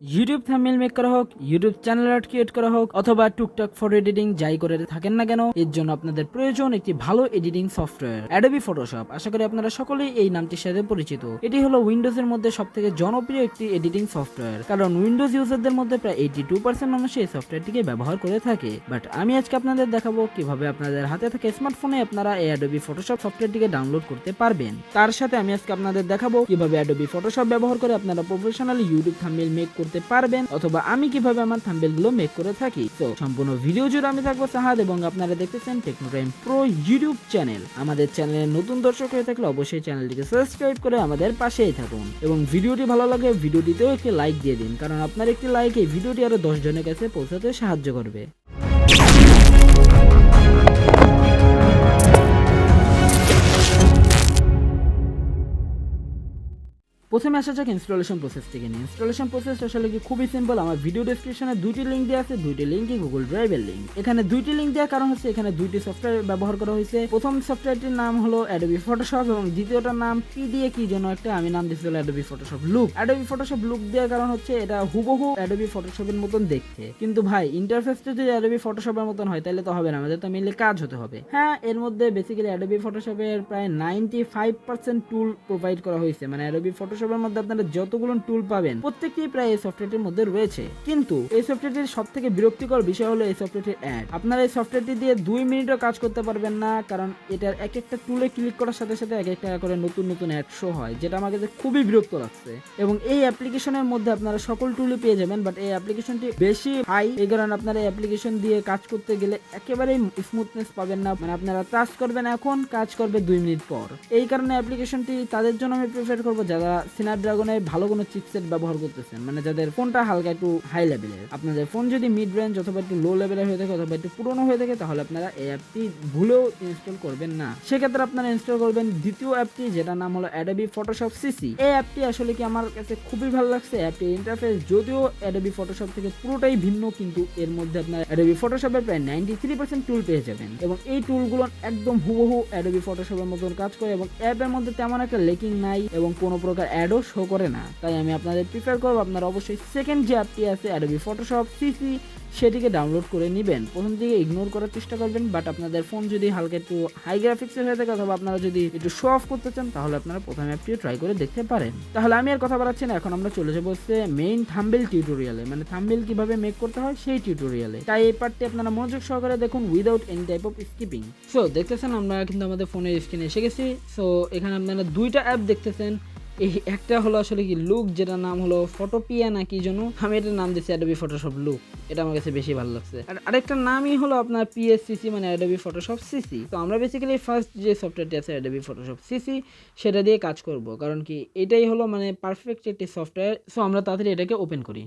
YouTube thumbnail make করা হোক, YouTube channel art create করা হোক, অথবা টুকটাক ফটো এডিটিং যাই করে থাকেন না কেন, এর জন্য আপনাদের প্রয়োজন একটি ভালো এডিটিং সফটওয়্যার অ্যাডোবি ফটোশপ। আশা করি আপনারা সকলেই এই নামটির সাথে পরিচিত। এটি হলো উইন্ডোজের মধ্যে সবথেকে জনপ্রিয় একটি এডিটিং সফটওয়্যার, কারণ উইন্ডোজ ইউজারদের মধ্যে প্রায় 82% মানুষ এই সফটওয়্যারটিকে ব্যবহার করে থাকে। বাট আমি আজকে আপনাদের দেখাবো কিভাবে আপনাদের হাতে থাকা স্মার্টফোনে আপনারা এই অ্যাডোবি ফটোশপ সফটওয়্যারটিকে ডাউনলোড করতে পারবেন। তার সাথে আমি আজকে আপনাদের দেখাবো কিভাবে অ্যাডোবি ফটোশপ ব্যবহার করে আপনারা প্রফেশনালি ইউটিউব থাম্বনেল মেক করতে পারবেন, অথবা আমি কিভাবে আমার থাম্বনেল গুলো মেক করে থাকি। তো সম্পূর্ণ ভিডিও জুড়ে আমি থাকবো সাহাদ, এবং আপনারা দেখতেছেন Techno Time Pro YouTube channel. আমাদের চ্যানেলের নতুন দর্শক হয়ে থাকলে অবশ্যই চ্যানেলটিকে সাবস্ক্রাইব করে আমাদের পাশেই থাকুন, এবং ভিডিওটি ভালো লাগে ভিডিওটিতেও একটি লাইক দিয়ে দিন, কারণ আপনার একটি লাইক এই ভিডিওটি আরো 10 জনের কাছে পৌঁছাতে সাহায্য করবে। প্রথমে আসা যাক ইনস্টলেশন প্রসেস থেকে নিয়ে। ইনস্টলেশন প্রসেস আসলে কি খুবই সিম্পল। আমার ভিডিও ডেসক্রিপশনে দুইটি লিঙ্ক দেওয়া আছে, দুইটি লিঙ্কই গুগল ড্রাইভের লিঙ্ক। এখানে দুইটি লিঙ্ক দেওয়ার কারণ হচ্ছে এখানে দুইটি সফটওয়্যার ব্যবহার করা হয়েছে। প্রথম সফটওয়্যারটির নাম হলো অ্যাডোবি ফটোশপ, এবং দ্বিতীয়টার নাম পি দিয়ে কি জন্য একটা আমি নাম দিয়েছিল Adobe Photoshop look. Adobe Photoshop look দেওয়ার কারণ হচ্ছে এটা হুবহু অ্যাডোবি ফটোশপের মতন দেখতে, কিন্তু ভাই ইন্টারফেসটা যদি অ্যাডোবি ফটোশপের মতন হয় তাহলে তো হবে না, আমাদের তো মেনলি কাজ হতে হবে। হ্যাঁ, এর মধ্যে বেসিক্যালি অ্যাডোবি ফটোশপের প্রায় 95% টুল প্রোভাইড করা হয়েছে। মানে অ্যাডোবি ফটোশপের মধ্যে আপনারা যতগুলো টুল পাবেন প্রত্যেকটি প্রায় এই সফটওয়্যারটির মধ্যে রয়েছে, কিন্তু এই সফটওয়্যারটির সবথেকে বিরক্তিকর বিষয় হলো এই সফটওয়্যারটির অ্যাড। আপনারা এই সফটওয়্যারটি দিয়ে 2 মিনিটও কাজ করতে পারবেন না, কারণ এটার এক একটা টুলে ক্লিক করার সাথে সাথে এক একটা করে নতুন নতুন অ্যাড শো হয়, যেটা আমাকে খুবই বিরক্ত লাগছে। এবং এই অ্যাপ্লিকেশনের মধ্যে আপনারা সকল টুলই পেয়ে যাবেন, বাট এই অ্যাপ্লিকেশনটি বেশি হাই, এই কারণে আপনারা এই অ্যাপ্লিকেশন দিয়ে কাজ করতে গেলে একেবারেই স্মুথনেস পাবেন না। মানে আপনারা টাচ করবেন এখন, কাজ করবে 2 মিনিট পর। এই কারণে অ্যাপ্লিকেশনটি তাদের জন্য আমি প্রেফার করবো যারা স্ন্যাপড্রাগনে ভালো কোনো চিপসেট ব্যবহার করতেছেন, মানে যাদের ফোনটা হালকা একটু হাই লেভেলের। আপনাদের ফোন যদি মিড রেঞ্জ অথবা একটু লো লেভেলের হয়ে থাকে অথবা একটু পুরনো হয়ে থাকে, তাহলে আপনারা এই অ্যাপটি ভুলেও ইনস্টল করবেন না। সেক্ষেত্রে আপনারা ইনস্টল করবেন দ্বিতীয় অ্যাপটি, যেটা নাম হলো অ্যাডোবি ফটোশপ সিসি। এই অ্যাপটি আসলে কি আমার কাছে খুবই ভালো লাগছে। অ্যাপটির ইন্টারফেস যদিও অ্যাডোবি ফটোশপ থেকে পুরোটাই ভিন্ন, কিন্তু এর মধ্যে আপনার অ্যাডোবি ফটোশপের প্রায় 93% টুল পেয়ে যাবেন, এবং এই টুলগুলো একদম হুবহু অ্যাডোবি ফটোশপের মতন কাজ করে, এবং অ্যাপের মধ্যে তেমন একটা লেকিং নাই এবং কোনো প্রকার অ্যাডও শো করে না। তাই আমি আপনাদের প্রিফার করবো আপনারা অবশ্যই সেকেন্ড যে অ্যাপটি আছে অ্যাডোবি ফটোশপ সিসি, সেটিকে ডাউনলোড করে নেবেন। প্রথম দিকে ইগনোর করার চেষ্টা করবেন, বাট আপনাদের ফোন যদি হালকা একটু হাই গ্রাফিক্সের হয়ে থাকে অথবা আপনারা যদি একটু শো অফ করতে চান, তাহলে আপনারা প্রথম অ্যাপটিও ট্রাই করে দেখতে পারেন। তাহলে আমি আর কথা বাড়াচ্ছি না, এখন আমরা চলে যাবো হচ্ছে মেইন থাম্বনেল টিউটোরিয়ালে, মানে থাম্বনেল কিভাবে মেক করতে হয় সেই টিউটোরিয়ালে। তাই এই পার্টটি আপনারা মনোযোগ সহকারে দেখুন without any type of skipping. So দেখতেছেন আমরা কিন্তু আমাদের ফোনের স্ক্রিনে এসে গেছি। সো এখানে আপনারা দুইটা অ্যাপ দেখতেছেন। এই একটা হলো আসলে কি লুক, যেটা নাম হলো ফটোপিয়া না কি জন্য, আমি এটার নাম দিচ্ছি অ্যাডোবি ফটোশপ লুক। এটা আমার কাছে বেশি ভালো লাগছে। আর আরেকটা নামই হলো আপনার পিএসসিসি, মানে অ্যাডোবি ফটোশপ সিসি। তো আমরা বেসিক্যালি ফার্স্ট যে সফটওয়্যারটি আছে অ্যাডোবি ফটোশপ সিসি, সেটা দিয়ে কাজ করব, কারণ কি এটাই হলো মানে পারফেক্ট একটি সফটওয়্যার। সো আমরা তাড়াতাড়ি এটাকে ওপেন করি।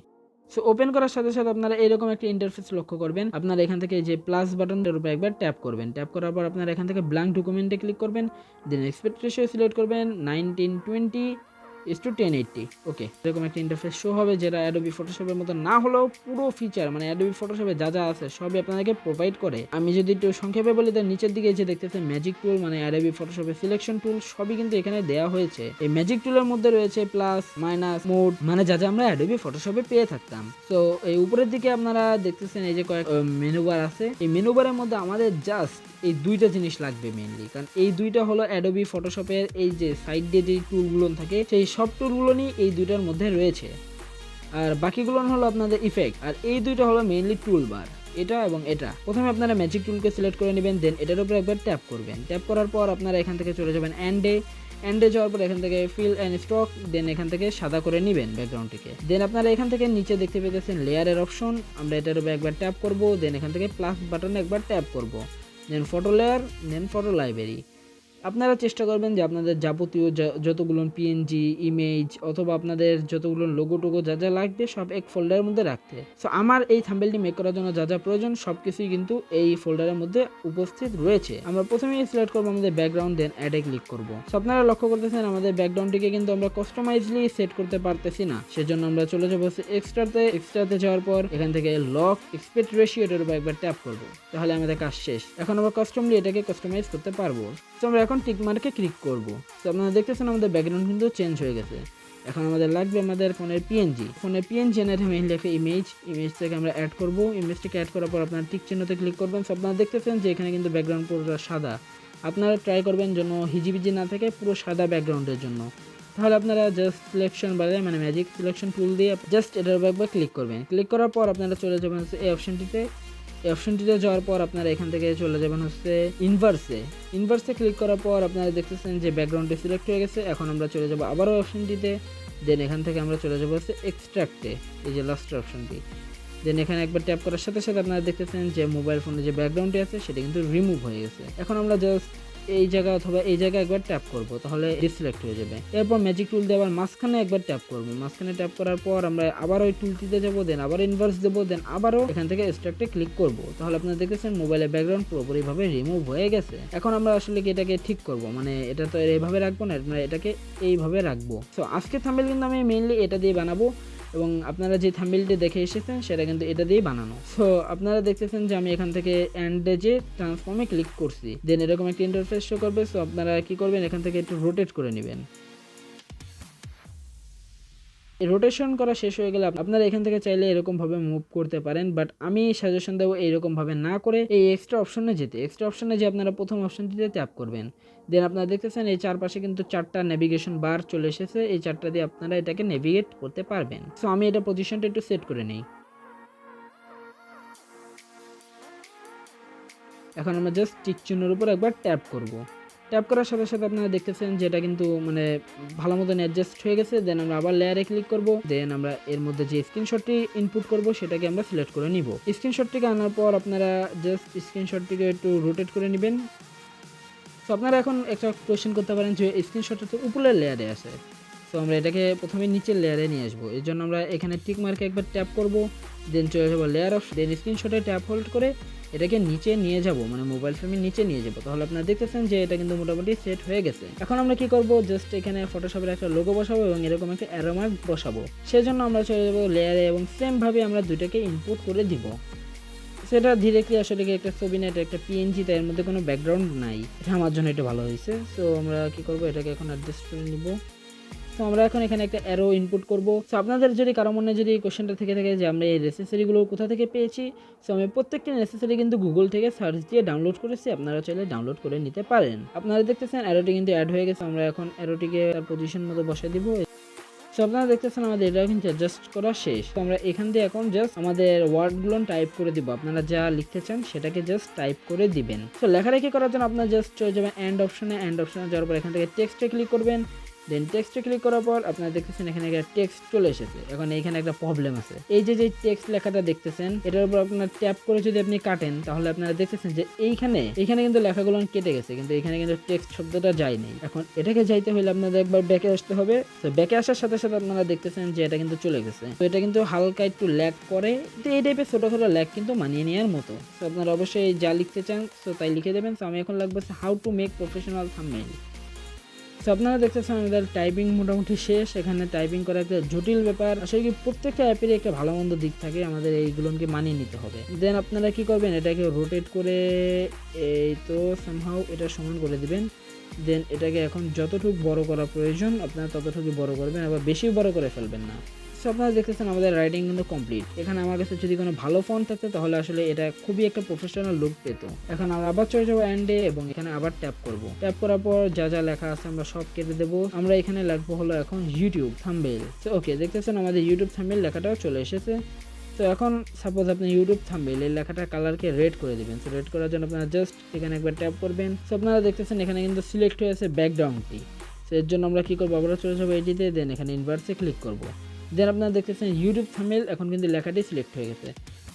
সো ওপেন করার সাথে সাথে আপনারা এরকম একটা ইন্টারফেস লক্ষ্য করবেন। আপনারা এখান থেকে যে প্লাস বাটনটার উপর একবার ট্যাপ করবেন। ট্যাপ করার পর আপনারা এখান থেকে ব্ল্যাঙ্ক ডকুমেন্টে ক্লিক করবেন, দেন এক্সপেক্ট রেশিও সিলেক্ট করবেন 1920:1080। ওকে, এরকম একটা ইন্টারফেস শো হবে, যেটা অ্যাডোবি ফটোশপের মতো না হলেও পুরো ফিচার মানে অ্যাডোবি ফটোশপে যা যা আছে সবই আপনাদেরকে প্রোভাইড করে। আমি যদি একটু সংক্ষেপে বলি, তার নিচের দিকে যে দেখতেছেন ম্যাজিক টুল, মানে অ্যাডোবি ফটোশপের সিলেকশন টুল, সবই কিন্তু এখানে দেওয়া হয়েছে। এই ম্যাজিক টুলের মধ্যে রয়েছে প্লাস, মাইনাস, মোড, মানে যা যা আমরা অ্যাডোবি ফটোশপে পেয়ে থাকতাম। তো এই উপরের দিকে আপনারা দেখতেছেন এই যে কয়েক মেনু বার আছে। এই মেনু বারের মধ্যে আমাদের জাস্ট এই দুইটা জিনিস লাগবে মেইনলি, কারণ এই দুইটা হলো অ্যাডোবি ফটোশপের এই যে সাইড দিয়ে যে টুলগুলো থাকে, সেই সব টুলগুলো নিয়ে এই দুইটার মধ্যে রয়েছে, আর বাকিগুলো হলো আপনাদের ইফেক্ট। আর এই দুইটা হলো মেইনলি টুল বার, এটা এবং এটা। প্রথমে আপনারা ম্যাজিক টুলকে সিলেক্ট করে নেবেন, দেন এটার উপরে একবার ট্যাপ করবেন। ট্যাপ করার পর আপনারা এখান থেকে চলে যাবেন এন্ডে যাওয়ার পর এখান থেকে ফিল অ্যান্ড স্ট্রোক, দেন এখান থেকে সাদা করে নেবেন ব্যাকগ্রাউন্ডটিকে। দেন আপনারা এখান থেকে নিচে দেখতে পেতেছেন লেয়ারের অপশন, আমরা এটার উপরে একবার ট্যাপ করব, দেন এখান থেকে প্লাস বাটনে একবার ট্যাপ করব, দেন ফটো লেয়ার, দেন ফটো লাইব্রেরি। আপনারা চেষ্টা করবেন যে আপনাদের যাবতীয় যতগুলো পিএনজি ইমেজ অথবা আপনাদের যতগুলো লোগো টোগো যা যা লাগবে সব এক ফোল্ডারের মধ্যে রাখতে। সো আমার এই থাম্বনেলটি মেক করার জন্য যা যা প্রয়োজন সব কিছুই কিন্তু এই ফোল্ডারের মধ্যে উপস্থিত রয়েছে। আমরা প্রথমেই সিলেক্ট করবো আমাদের ব্যাকগ্রাউন্ড, দেন অ্যাডে ক্লিক করব। সো আপনারা লক্ষ্য করতেছেন আমাদের ব্যাকগ্রাউন্ডটিকে কিন্তু আমরা কাস্টমাইজলি সেট করতে পারতেছি না, সেজন্য আমরা চলে যাবো এক্সট্রাতে যাওয়ার পর এখান থেকে লক এক্সপেক্ট রেশিও এর উপর একবার ট্যাপ করব, তাহলে আমাদের কাজ শেষ। এখন আমরা কাস্টমলি এটাকে কাস্টমাইজ করতে পারবো। সো আমরা এখন টিক মার্কে ক্লিক করব। তো আপনারা দেখতেছেন আমাদের ব্যাকগ্রাউন্ড কিন্তু চেঞ্জ হয়ে গেছে। এখন আমাদের লাগবে আমাদের ফোনের পিএনজি এনে মেইনলি একটা ইমেজ থেকে আমরা অ্যাড করব। ইমেজটাকে অ্যাড করার পর আপনারা টিক চিহ্নতে ক্লিক করবেন। সো আপনারা দেখতেছেন যে এখানে কিন্তু ব্যাকগ্রাউন্ড পুরোটা সাদা। আপনারা ট্রাই করবেন যেন হিজিবিজি না থাকে, পুরো সাদা ব্যাকগ্রাউন্ডের জন্য। তাহলে আপনারা জাস্ট সিলেকশন বারে মানে ম্যাজিক সিলেকশন টুল দিয়ে জাস্ট এটার উপর একবার ক্লিক করবেন। ক্লিক করার পর আপনারা চলে যাবেন হচ্ছে এই অপশনটিতে যাওয়ার পর আপনারা এখান থেকে চলে যাবেন হচ্ছে ইনভার্সে ক্লিক করার পর আপনারা দেখতেছেন যে ব্যাকগ্রাউন্ডটি সিলেক্ট হয়ে গেছে। এখন আমরা চলে যাব আবারও অপশনটিতে, দেন এখান থেকে আমরা চলে যাব হচ্ছে এক্সট্রাক্টে, এই যে লাস্ট অপশনটি। দেন এখানে একবার ট্যাপ করার সাথে সাথে আপনারা দেখতেছেন যে মোবাইল ফোনে যে ব্যাকগ্রাউন্ডটি আছে সেটা কিন্তু রিমুভ হয়ে গেছে। এখন আমরা জাস্ট এই জায়গা অথবা এই জায়গায় একবার ট্যাপ করব, তাহলে ডিসিলেক্ট হয়ে যাবে। এরপর ম্যাজিক টুল দিয়ে আবার মাঝখানে একবার ট্যাপ করব। মাঝখানে ট্যাপ করার পর আমরা আবার ওই টুলটিতে যাবো, দেন আবার ইনভার্স দেবো, দেন আবারও এখান থেকে এক্সট্রাক্টে ক্লিক করব। তাহলে আপনারা দেখতেছেন মোবাইলের ব্যাকগ্রাউন্ড পুরোপুরিভাবে রিমুভ হয়ে গেছে। এখন আমরা আসলে কি এটাকে ঠিক করব, মানে এটা তো এইভাবে রাখবো না, আমরা এটাকে এইভাবে রাখবো। সো আজকে থাম্বনেল কিন্তু আমি মেইনলি এটা দিয়ে বানাবো, এবং আপনারা যে থাম্বনেলটি দেখে এসেছেন সেটা কিন্তু এটা দিয়েই বানানো। সো আপনারা দেখতেছেন যে আমি এখান থেকে এন্ডে যে ট্রান্সফর্মে ক্লিক করছি, দেন এরকম একটা ইন্টারফেস শো করবে। সো আপনারা কি করবেন, এখান থেকে একটু রোটেট করে নেবেন। রোটেশন করা শেষ হয়ে গেলে আপনারা এখান থেকে চাইলে এরকমভাবে মুভ করতে পারেন, বাট আমি সাজেশন দেবো এইরকমভাবে না করে এই এক্সট্রা অপশনে যে আপনারা প্রথম অপশনটিতে ট্যাপ করবেন। দেন আপনারা দেখতেছেন এই চারপাশে কিন্তু 4টা নেভিগেশন বার চলে এসেছে, এই 4টা দিয়ে আপনারা এটাকে নেভিগেট করতে পারবেন। সো আমি এটা পজিশনটা একটু সেট করে নিই। এখন আমরা জাস্ট টিক চিহ্নের উপর একবার ট্যাপ করব। ট্যাপ করার সাথে সাথে আপনারা দেখতেছেন যে এটা কিন্তু মানে ভালো মতন অ্যাডজাস্ট হয়ে গেছে। দেন আমরা আবার লেয়ারে ক্লিক করব, দেন আমরা এর মধ্যে যে স্ক্রিনশটটি ইনপুট করব সেটাকে আমরা সিলেক্ট করে নিব। স্ক্রিনশটটিকে আনার পর আপনারা জাস্ট স্ক্রিনশটটিকে একটু রোটেট করে নেবেন। সো আপনারা এখন একটা কোয়েশ্চেন করতে পারেন যে স্ক্রিনশটটা তো উপরের লেয়ারে আছে, তো আমরা এটাকে প্রথমে নিচের লেয়ারে নিয়ে আসবো। এর জন্য আমরা এখানে টিক মার্কে একবার ট্যাপ করব, দেন চলে যাবো লেয়ার অপশন, দেন স্ক্রিনশটে ট্যাপ হোল্ড করে এটাকে নিচে নিয়ে যাব, মানে মোবাইল ফ্রেমের নিচে নিয়ে যাব। তাহলে আপনারা দেখতেছেন যে এটা কিন্তু মোটামুটি সেট হয়ে গেছে। এখন আমরা কি করব, জাস্ট এখানে ফটোশপের একটা লোগো বসাবো এবং এরকম একটা অ্যারো মার্ক বসাবো। সেজন্য আমরা চলে যাবো লেয়ারে এবং সেম ভাবে আমরা দুইটাকে ইনপুট করে দিব। সেটা ডিরেক্টলি আসলে কি একটা ছবি না, এটা একটা পিএনজি, তাই এর মধ্যে কোনো ব্যাকগ্রাউন্ড নাই। এটা আমার জন্য এটা ভালো হয়েছে। সো আমরা কি করব, এটাকে এখন অ্যাডজাস্ট করে নিব। তো আমরা এখন এখানে একটা অ্যারো ইনপুট করব। সো আপনাদের যদি কারো মনে যদি এই কোশ্চেনটা থেকে থাকে যে আমরা এই নেসেসারিগুলো কোথা থেকে পেয়েছি, সো আমি প্রত্যেকটা নেসেসারি কিন্তু গুগল থেকে সার্চ দিয়ে ডাউনলোড করেছি, আপনারা চাইলে ডাউনলোড করে নিতে পারেন। আপনারা দেখতেছেন অ্যারোটি কিন্তু অ্যাড হয়ে গেছে। আমরা এখন অ্যারোটিকে তার পজিশন মতো বসিয়ে দিব। সো আপনারা দেখতেছেন আমাদের এটা কিন্তু অ্যাডজাস্ট করা শেষ। তো আমরা এখান দিয়ে এখন জাস্ট আমাদের ওয়ার্ডগুলো টাইপ করে দিব। আপনারা যা লিখতে চান সেটাকে জাস্ট টাইপ করে দিবেন। সো লেখালেখি করার জন্য আপনারা জাস্ট চলে যাবেন এন্ড অপশনে যাওয়ার পর এখান থেকে টেক্সটে ক্লিক করবেন। দেন টেক্সটে ক্লিক করার পর আপনারা দেখতেছেন এখানে একটা টেক্সট চলে এসেছে। এখন এইখানে একটা প্রবলেম আছে, এই যে টেক্সট লেখাটা দেখতেছেন এটার উপর আপনার ট্যাপ করে যদি আপনি কাটেন, তাহলে আপনারা দেখতেছেন যে এইখানে কিন্তু লেখাগুলো কেটে গেছে, কিন্তু এখানে কিন্তু টেক্সট শব্দটা যায়নি। এখন এটাকে যাইতে হলে আপনাদের একবার ব্যাকে আসতে হবে। তো ব্যাকে আসার সাথে সাথে আপনারা দেখতেছেন যে এটা কিন্তু চলে গেছে। তো এটা কিন্তু হালকা একটু ল্যাগ করে, তো এই টাইপের ছোটখাটো ল্যাগ কিন্তু মানিয়ে নেওয়ার মতো। তো আপনারা অবশ্যই যা লিখতে চান তো তাই লিখে দেবেন। তো আমি এখন লাগবে how to make professional thumbnail. তো আপনারা দেখতেছেন আমাদের টাইপিং মোটামুটি শেষ। এখানে টাইপিং করা একটা জটিল ব্যাপার, আসলে কি প্রত্যেকটা অ্যাপেরই একটা ভালো মন্দ দিক থাকে, আমাদের এইগুলোকে মানিয়ে নিতে হবে। দেন আপনারা কি করবেন, এটাকে রোটেট করে এই তো সামহাউ এটা সমান করে দিবেন। দেন এটাকে এখন যতটুকু বড় করা প্রয়োজন আপনারা ততটুকু বড় করবেন, আবার বেশি বড় করে ফেলবেন না। সো আপনারা দেখতেছেন আমাদের রাইটিং কিন্তু কমপ্লিট। এখানে আমার কাছে যদি কোনো ভালো ফন্ট থাকতো তাহলে আসলে এটা খুবই একটা প্রফেশনাল লুক পেত। এখন আমরা আবার চলে যাবো এন্ডে এবং এখানে আবার ট্যাপ করব। ট্যাপ করার পর যা যা লেখা আছে আমরা সব কেটে দেবো। আমরা এখানে লিখবো হলো এখন ইউটিউব থাম্বনেল। তো ওকে, দেখতেছেন আমাদের ইউটিউব থাম্বনেল লেখাটাও চলে এসেছে। তো এখন সাপোজ আপনি ইউটিউব থাম্বনেল এই লেখাটার কালারকে রেড করে দিবেন। তো রেড করার জন্য আপনারা জাস্ট এখানে একবার ট্যাপ করবেন। তো আপনারা দেখতেছেন এখানে কিন্তু সিলেক্ট হয়েছে ব্যাকগ্রাউন্ডটি। তো এর জন্য আমরা কি করবো, আবার চলে যাবো এডিটে, দেন এখানে ইনভার্সে ক্লিক করবো। দেন আপনারা দেখতেছেন ইউটিউব থাম্বনেল এখন কিন্তু লেখাটি সিলেক্ট হয়ে গেছে।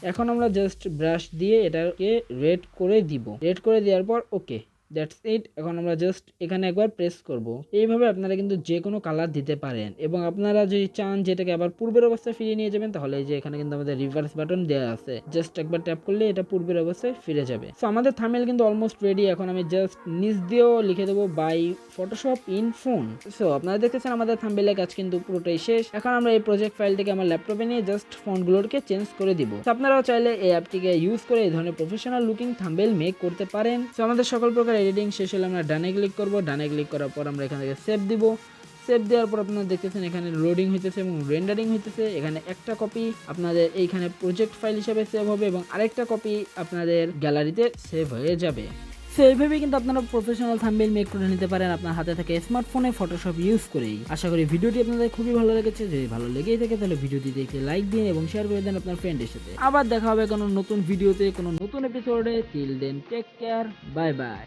এখন আমরা জাস্ট ব্রাশ দিয়ে এটাকে রেড করে দিব। রেড করে দেওয়ার পর ওকে, দ্যাটস ইট। এখন আমরা জাস্ট এখানে একবার প্রেস করব। এইভাবে আপনারা কিন্তু যে কোনো কালার দিতে পারেন, এবং আপনারা যদি চান যেটাকে আবার পূর্বের অবস্থায় ফিরিয়ে নিয়ে যাবেন, তাহলে এই যে এখানে কিন্তু আমাদের রিভার্স বাটন দেওয়া আছে, জাস্ট একবার ট্যাপ করলে এটা পূর্বের অবস্থায় ফিরে যাবে। সো আমাদের থাম্বনেল কিন্তু অলমোস্ট রেডি। এখন আমি জাস্ট নিচ দিয়েও লিখে দেবো by Photoshop in phone. So আপনারা দেখতেছেন আমাদের থাম্বনেলের কাজ কিন্তু পুরোটাই শেষ। এখন আমরা এই প্রজেক্ট ফাইলটিকে আমার ল্যাপটপে নিয়ে জাস্ট ফন্টগুলোকে চেঞ্জ করে দিব। আপনারাও চাইলে এই অ্যাপটিকে ইউজ করে এই ধরনের প্রফেশনাল লুকিং থাম্বনেল মেক করতে পারেন। সো আমাদের সকল প্রকার এডিটিং শেষ হলে আমরা ডানে ক্লিক করব। ডানে ক্লিক করার পর আমরা এখান থেকে সেভ দিব। সেভ দেওয়ার পর আপনারা দেখতেছেন এখানে লোডিং হইতেছে এবং রেন্ডারিং হইতেছে। এখানে একটা কপি আপনাদের এইখানে প্রজেক্ট ফাইল হিসেবে সেভ হবে এবং আরেকটা কপি আপনাদের গ্যালারিতে সেভ হয়ে যাবে। সো এইভাবে কিন্তু আপনারা প্রফেশনাল থাম্বনেল মেক করে নিতে পারেন আপনার হাতে থেকে স্মার্টফোনে ফটোশপ ইউজ করেই। আশা করি ভিডিওটি আপনাদের খুবই ভালো লেগেছে। যদি ভালো লেগেই থাকে তাহলে ভিডিওটি দেখে লাইক দিন এবং শেয়ার করে দেন আপনার ফ্রেন্ডের সাথে। আবার দেখা হবে কোনো নতুন ভিডিওতে, কোনো নতুন এপিসোডে। Till then take care, bye by.